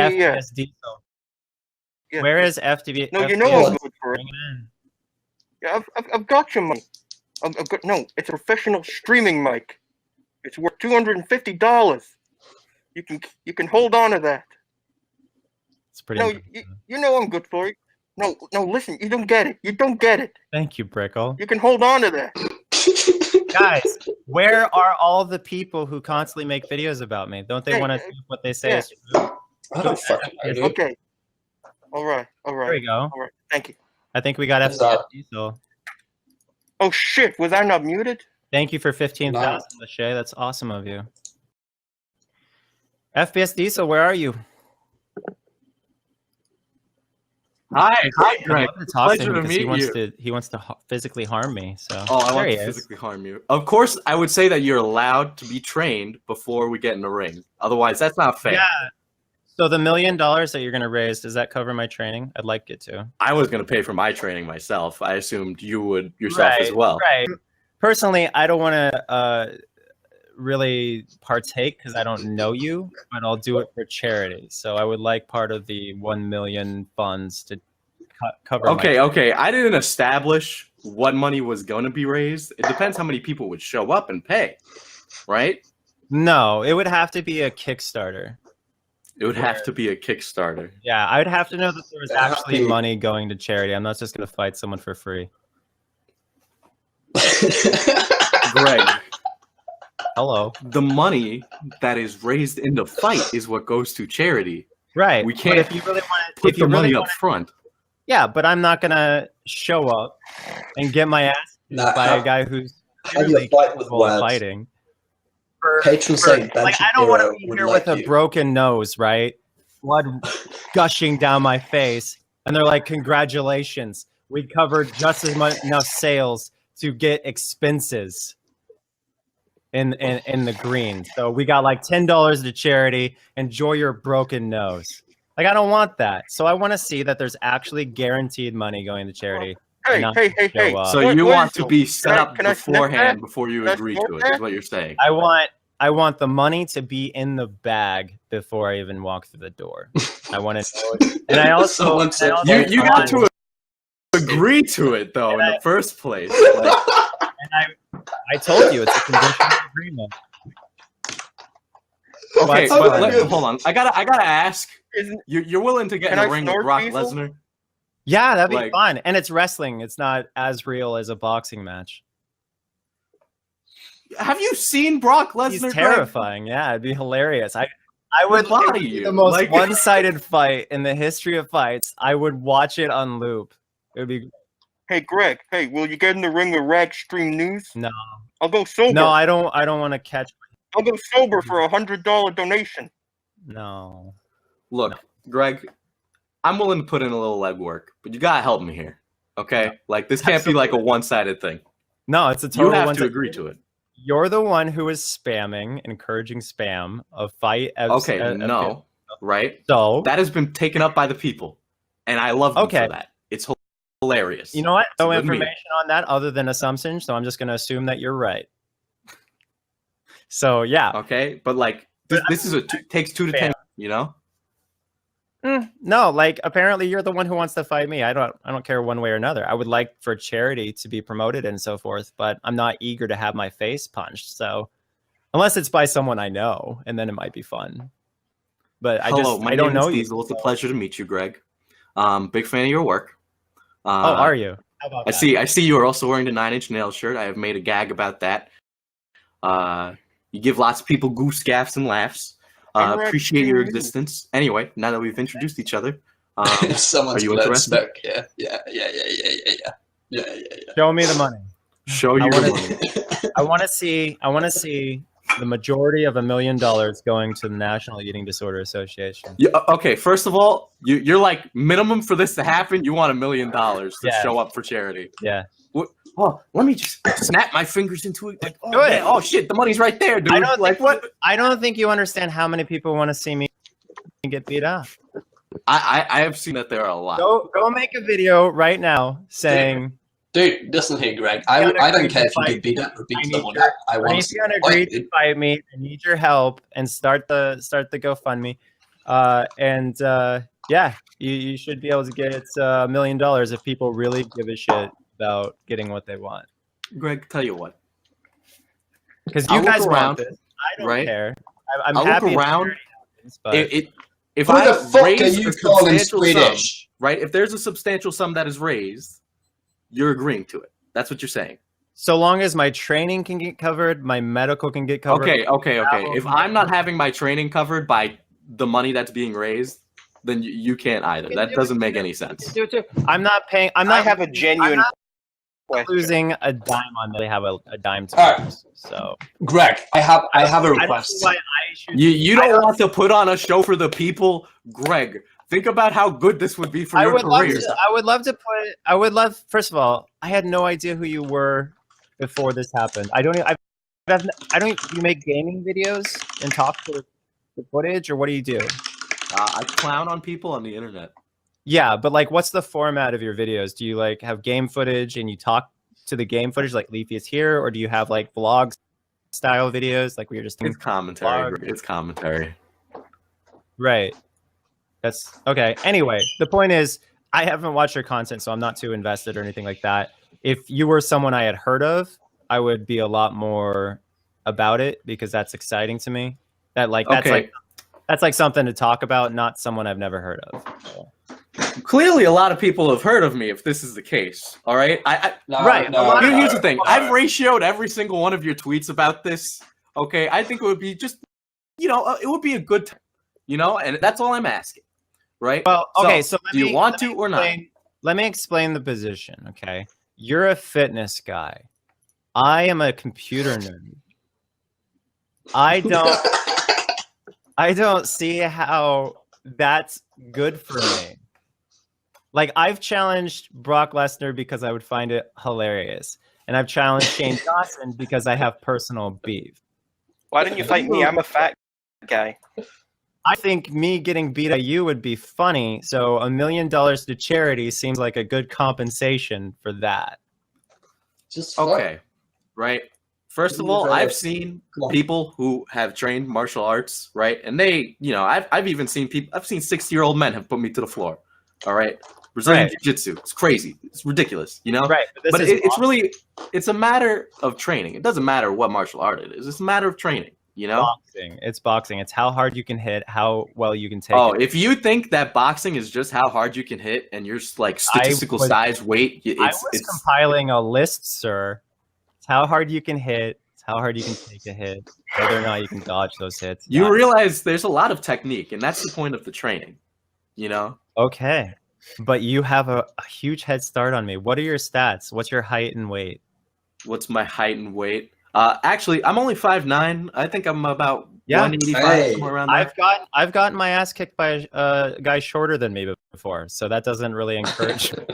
FPSDiesel? Yeah. Where is FTV? No, you know I'm good for it. Yeah, I've got your money. I've got no. It's a professional streaming mic. It's worth $250. You can hold on to that. It's pretty. No, you know I'm good for it. No, listen, you don't get it. You don't get it. Thank you, Brickle. You can hold on to that. Guys, where are all the people who constantly make videos about me? Don't they want to do what they say is true? I don't fucking know, dude. Okay. All right. There we go. All right. Thank you. I think we got FPSDiesel. Oh shit! Was I not muted? Thank you for 15,000, Lachey. That's awesome of you. FPSDiesel, where are you? Hi, Greg. Pleasure to meet you. He wants to physically harm me. So. I want to physically harm you. Of course, I would say that you're allowed to be trained before we get in the ring. Otherwise, that's not fair. Yeah. So the $1 million that you're going to raise, does that cover my training? I'd like it to. I was going to pay for my training myself. I assumed you would yourself as well. Right. Personally, I don't want to really partake because I don't know you, but I'll do it for charity. So I would like part of the 1 million funds to cover. Okay. I didn't establish what money was going to be raised. It depends how many people would show up and pay, right? No, it would have to be a Kickstarter. It would have to be a Kickstarter. Yeah, I would have to know that there was actually money going to charity. I'm not just going to fight someone for free. Greg. Hello. The money that is raised in the fight is what goes to charity. Right. We can't if you really want to put the money up front. Yeah, but I'm not going to show up and get my ass by a guy who's really capable of fighting. Like, I don't want to be here with a broken nose, right? Blood gushing down my face. And they're like, congratulations. We covered just as much enough sales to get expenses in the green. So we got like $10 to charity. Enjoy your broken nose. Like, I don't want that. So I want to see that there's actually guaranteed money going to charity. Hey. So you want to be set up beforehand before you agree to it, is what you're saying. I want the money to be in the bag before I even walk through the door. I want to know it. And I also you got to agree to it though in the first place. Like, and I told you it's a conditional agreement. Okay, but hold on. I gotta ask. You're willing to get in a ring with Brock Lesnar? Yeah, that'd be fun. And it's wrestling. It's not as real as a boxing match. Have you seen Brock Lesnar? He's terrifying. Yeah, it'd be hilarious. I would body you. The most one-sided fight in the history of fights. I would watch it on loop. It would be. Hey, Greg. Hey, will you get in the ring with Rag Stream News? No. I'll go sober. No, I don't want to catch. I'll go sober for $100 donation. No. Look, Greg, I'm willing to put in a little legwork, but you gotta help me here, okay? Yeah. Like, this can't be like a one-sided thing. No, it's a total. You have to agree to it. You're the one who is spamming, encouraging spam of fight. Right? So that has been taken up by the people, and I love them for that. It's hilarious. You know what? No information on that other than assumptions, so I'm just going to assume that you're right. So yeah. Okay, but like this is takes 2 to 10. You know? No, like apparently you're the one who wants to fight me. I don't care one way or another. I would like for charity to be promoted and so forth, but I'm not eager to have my face punched. So unless it's by someone I know, and then it might be fun. But I don't know you. It's a pleasure to meet you, Greg. Big fan of your work. Are you? How about I see you are also wearing the 9 Inch Nails shirt. I have made a gag about that. You give lots of people goose gaffs and laughs. Appreciate your existence. Anyway, now that we've introduced each other, someone's are you interested? Yeah. Show me the money. Show you the money. I want to see the majority of $1 million going to the National Eating Disorder Association. Yeah, okay, first of all, you're like, minimum for this to happen, you want $1 million to show up for charity. Yeah. Oh, let me just snap my fingers into it. Like, oh shit, the money's right there, dude. I don't think you understand how many people want to see me get beat up. I have seen that there are a lot. Go make a video right now saying, dude, listen here, Greg. I don't care if you get beat up or beat someone up. I want to agree to fight me. I need your help and start the GoFundMe. Yeah, you should be able to get $1 million if people really give a shit about getting what they want. Greg, tell you what. Because you guys want this. I don't care. I'm happy. Look around. If who the fuck are you calling Swedish? Right? If there's a substantial sum that is raised, you're agreeing to it. That's what you're saying. So long as my training can get covered, my medical can get covered. Okay. If I'm not having my training covered by the money that's being raised, then you can't either. That doesn't make any sense. I'm not paying. I have a genuine losing a dime on that. They have a dime to lose. So, Greg, I have a request. You don't want to put on a show for the people, Greg. Think about how good this would be for your career. I would love to put. I would love. First of all, I had no idea who you were before this happened. I don't. You make gaming videos and talk to the footage, or what do you do? I clown on people on the internet. Yeah, but like, what's the format of your videos? Do you like have game footage and you talk to the game footage, like Leafy is here, or do you have like vlog style videos, like we were just? It's commentary. It's commentary. Right. That's okay. Anyway, the point is, I haven't watched your content, so I'm not too invested or anything like that. If you were someone I had heard of, I would be a lot more about it because that's exciting to me. That's like something to talk about, not someone I've never heard of. So. Clearly, a lot of people have heard of me. If this is the case, all right. Here's the thing. I've ratioed every single one of your tweets about this. Okay, I think it would be just, it would be a good time, and that's all I'm asking. Right. Well, okay. So do you want to or not? Let me explain the position. Okay. You're a fitness guy. I am a computer nerd. I don't see how that's good for me. Like, I've challenged Brock Lesnar because I would find it hilarious. And I've challenged Shane Dawson because I have personal beef. Why didn't you fight me? I'm a fat guy. I think me getting beat at you would be funny, so $1 million to charity seems like a good compensation for that. Just okay, right? First of all, I've seen people who have trained martial arts, right? And they, I've even seen people. I've seen 60-year-old men have put me to the floor. All right, Brazilian Jiu-Jitsu. It's crazy. It's ridiculous, Right, but it's a matter of training. It doesn't matter what martial art it is. It's a matter of training. It's boxing. It's how hard you can hit, how well you can take it. Oh, if you think that boxing is just how hard you can hit and you're like statistical size weight, it's compiling a list, sir. It's how hard you can hit. It's how hard you can take a hit. Whether or not you can dodge those hits. You realize there's a lot of technique, and that's the point of the training. Okay, but you have a huge head start on me. What are your stats? What's your height and weight? What's my height and weight? Actually, I'm only 5'9". I think I'm about 185, somewhere around there. I've gotten my ass kicked by a guy shorter than me before, so that doesn't really encourage me.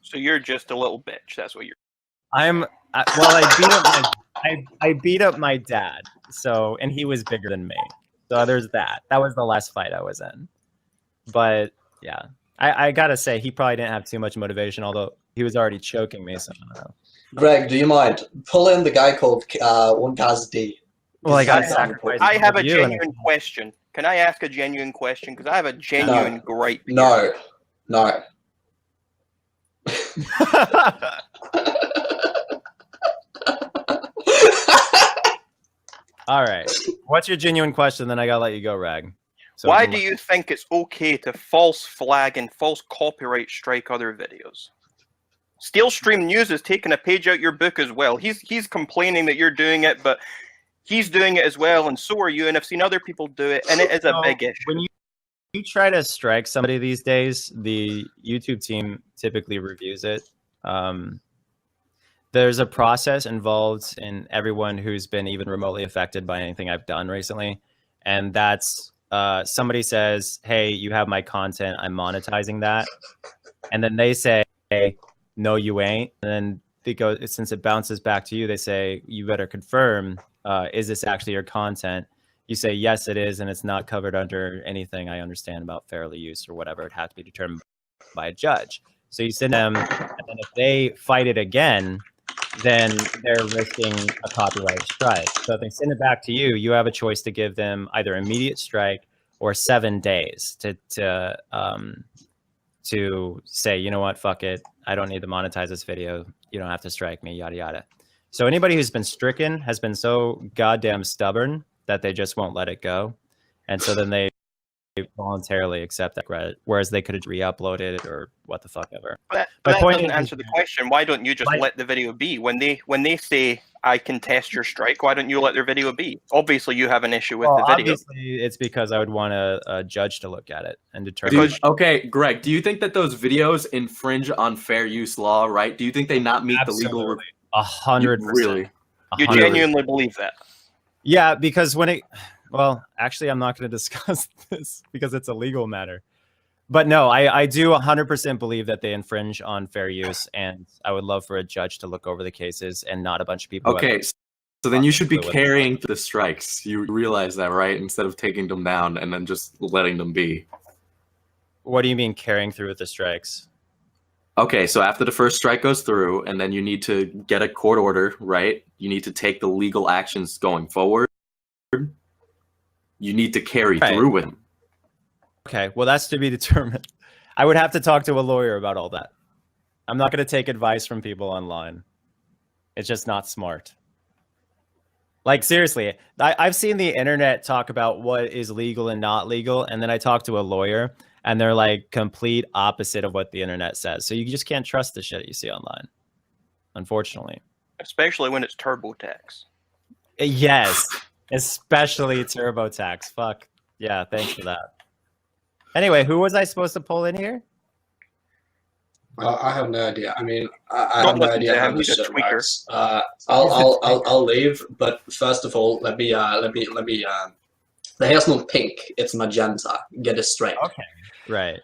So you're just a little bitch. That's what you're. I beat up my dad, and he was bigger than me. So there's that. That was the last fight I was in. But yeah, I gotta say he probably didn't have too much motivation, although he was already choking me. So I don't know. Greg, do you mind? Pull in the guy called One Gaz D. Well, I got sacrificed. I have a genuine question. Can I ask a genuine question? Because I have a genuine gripe. No. All right. What's your genuine question? Then I gotta let you go, Rag. So why do you think it's okay to false flag and false copyright strike other videos? Steelstream News is taking a page out your book as well. He's complaining that you're doing it, but he's doing it as well, and so are you. And I've seen other people do it, and it is a big issue. When you try to strike somebody these days, the YouTube team typically reviews it. There's a process involved in everyone who's been even remotely affected by anything I've done recently, and that's somebody says, "Hey, you have my content. I'm monetizing that," and then they say, "Hey, no, you ain't." And then since it bounces back to you, they say, "You better confirm. Is this actually your content?" You say, "Yes, it is, and it's not covered under anything I understand about fair use or whatever. It has to be determined by a judge." So you send them, and then if they fight it again, then they're risking a copyright strike. So if they send it back to you, you have a choice to give them either immediate strike or 7 days to say, you know what, fuck it, I don't need to monetize this video. You don't have to strike me, yada yada. So anybody who's been stricken has been so goddamn stubborn that they just won't let it go, and so then they voluntarily accept that credit, whereas they could have re-uploaded it or what the fuck ever. But that doesn't answer the question. Why don't you just let the video be? When they say I contest your strike, why don't you let their video be? Obviously, you have an issue with the video. Obviously, it's because I would want a judge to look at it and determine. Okay, Greg, do you think that those videos infringe on fair use law? Right? Do you think they not meet the legal? 100%. Really? You genuinely believe that? Yeah, because when it. Well, actually, I'm not going to discuss this because it's a legal matter. But no, I do 100% believe that they infringe on fair use, and I would love for a judge to look over the cases and not a bunch of people. Okay, so then you should be carrying the strikes. You realize that, right? Instead of taking them down and then just letting them be. What do you mean carrying through with the strikes? Okay, so after the first strike goes through, and then you need to get a court order, right? You need to take the legal actions going forward. You need to carry through with them. Okay, well, that's to be determined. I would have to talk to a lawyer about all that. I'm not going to take advice from people online. It's just not smart. Like, seriously, I've seen the internet talk about what is legal and not legal, and then I talk to a lawyer, and they're like complete opposite of what the internet says. So you just can't trust the shit you see online, unfortunately. Especially when it's TurboTax. Yes. Especially TurboTax. Fuck. Yeah, thanks for that. Anyway, who was I supposed to pull in here? I have no idea. I mean, I have no idea how this shit works. I'll leave, but first of all, let me. The hair's not pink; it's magenta. Get it straight. Okay. Right.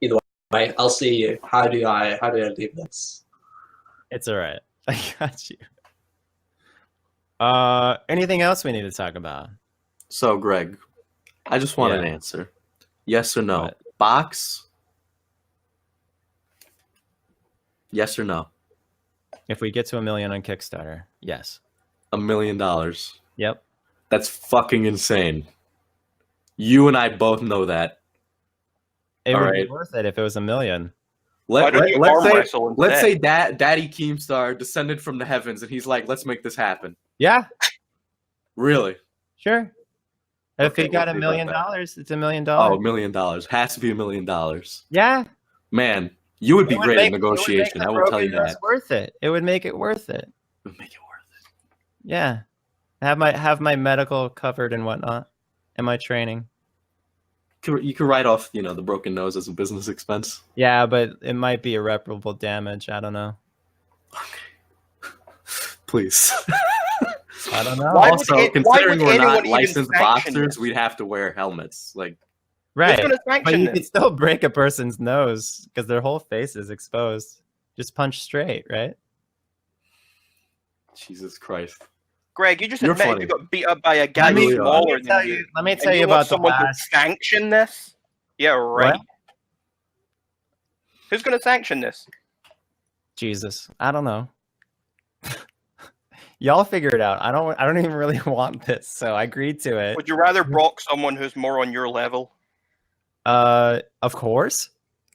Either way, I'll see you. How do I leave this? It's all right. I got you. Anything else we need to talk about? So, Greg, I just want an answer. Yes or no? What? Box? Yes or no? If we get to 1 million on Kickstarter, yes. $1 million. Yep. That's fucking insane. You and I both know that. It would be worth it if it was 1 million. Let's say Daddy Keemstar descended from the heavens and he's like, let's make this happen. Yeah. Really? Sure. If he got $1 million, it's $1 million. Oh, $1 million. Has to be $1 million. Yeah. Man, you would be great in negotiation. I will tell you that. Worth it. It would make it worth it. It would make it worth it. Yeah. Have my medical covered and whatnot, and my training. You could write off, the broken nose as a business expense. Yeah, but it might be irreparable damage. I don't know. Okay. Please. I don't know. Also, considering we're not licensed boxers, we'd have to wear helmets. Right. But you could still break a person's nose because their whole face is exposed. Just punch straight, right? Jesus Christ. Greg, you just admitted you got beat up by a guy smaller than you. Let me tell you about someone to sanction this. Yeah, right. What? Who's going to sanction this? Jesus, I don't know. Y'all figure it out. I don't even really want this, so I agreed to it. Would you rather block someone who's more on your level? Of course.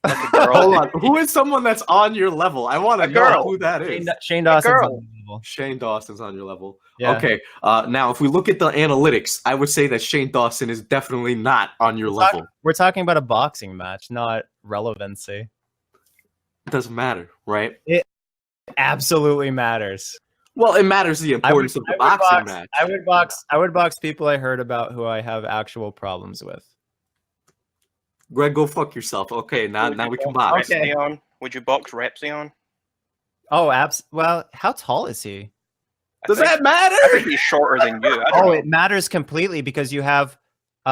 Hold on. Who is someone that's on your level? I want to know who that is. Shane Dawson's on your level. Shane Dawson's on your level. Yeah. Okay. Now, if we look at the analytics, I would say that Shane Dawson is definitely not on your level. We're talking about a boxing match, not relevancy. It doesn't matter, right? It absolutely matters. Well, it matters the importance of the boxing match. I would box people I heard about who I have actual problems with. Greg, go fuck yourself. Okay, now we can box. Okay. Would you box Repzion? Oh, well, how tall is he? Does that matter? I think he's shorter than you. Oh, it matters completely because you have you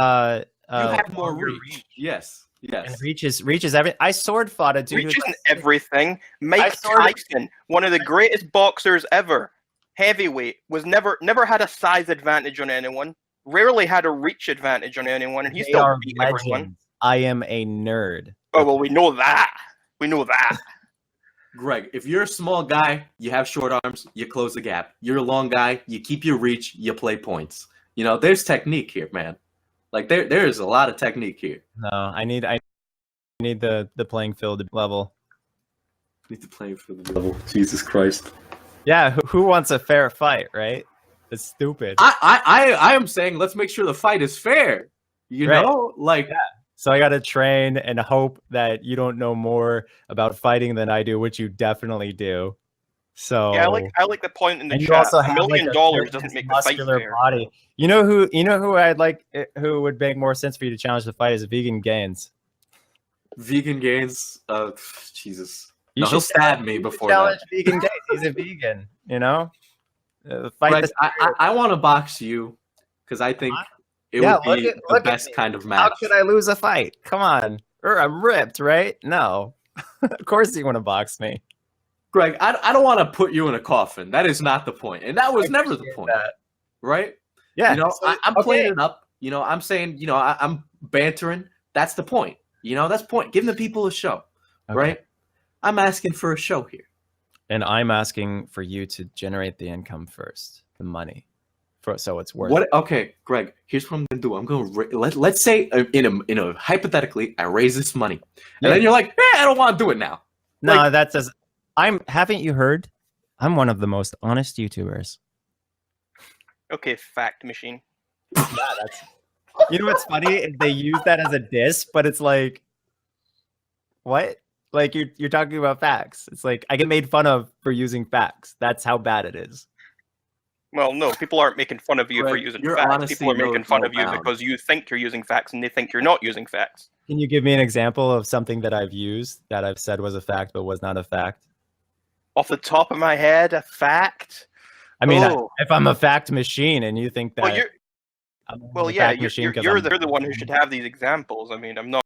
have more reach. Yes. And reach is everything. I sword fought a dude. Reach isn't everything. Mike Tyson, one of the greatest boxers ever, heavyweight, was never had a size advantage on anyone. Rarely had a reach advantage on anyone, and he still beat everyone. I am a nerd. Oh well, we know that. Greg, if you're a small guy, you have short arms, you close the gap. You're a long guy, you keep your reach, you play points. There's technique here, man. Like there is a lot of technique here. No, I need the playing field level. Need the playing field level. Jesus Christ. Yeah, who wants a fair fight, right? It's stupid. I am saying let's make sure the fight is fair. You know, like. Yeah. So I got to train and hope that you don't know more about fighting than I do, which you definitely do. So yeah, I like the point in the chat. Also $1 million doesn't make the fight fair. Body. You know who I'd like, who would make more sense for you to challenge the fight is Vegan Gains. Vegan Gains, Jesus. No, he'll stab me before challenge that. Vegan Gains. He's a vegan. You know, fight. Right, I want to box you because I think it would be the best kind of match. How could I lose a fight? Come on, I'm ripped, right? No, of course you want to box me. Greg, I don't want to put you in a coffin. That is not the point. And that was never the point. Right? Yeah. You know, I'm playing it up. You know, I'm saying, you know, I'm bantering. That's the point. You know, that's the point. Giving the people a show. Okay. Right? I'm asking for a show here. And I'm asking for you to generate the income first, the money. So it's worth it. Okay, Greg, here's what I'm going to do. I'm going to let's say in a hypothetically, I raise this money. And then you're like, I don't want to do it now. No, like, that says haven't you heard? I'm one of the most honest YouTubers. Okay, fact machine. Yeah, you know what's funny? They use that as a diss, but it's like, what? Like you're talking about facts. It's like I get made fun of for using facts. That's how bad it is. Well, no, people aren't making fun of you for using facts. People are making fun of you because you think you're using facts and they think you're not using facts. Can you give me an example of something that I've used that I've said was a fact but was not a fact? Off the top of my head, a fact? I mean, if I'm a fact machine and you think that... Well, you're the one who should have these examples. I mean, I'm not...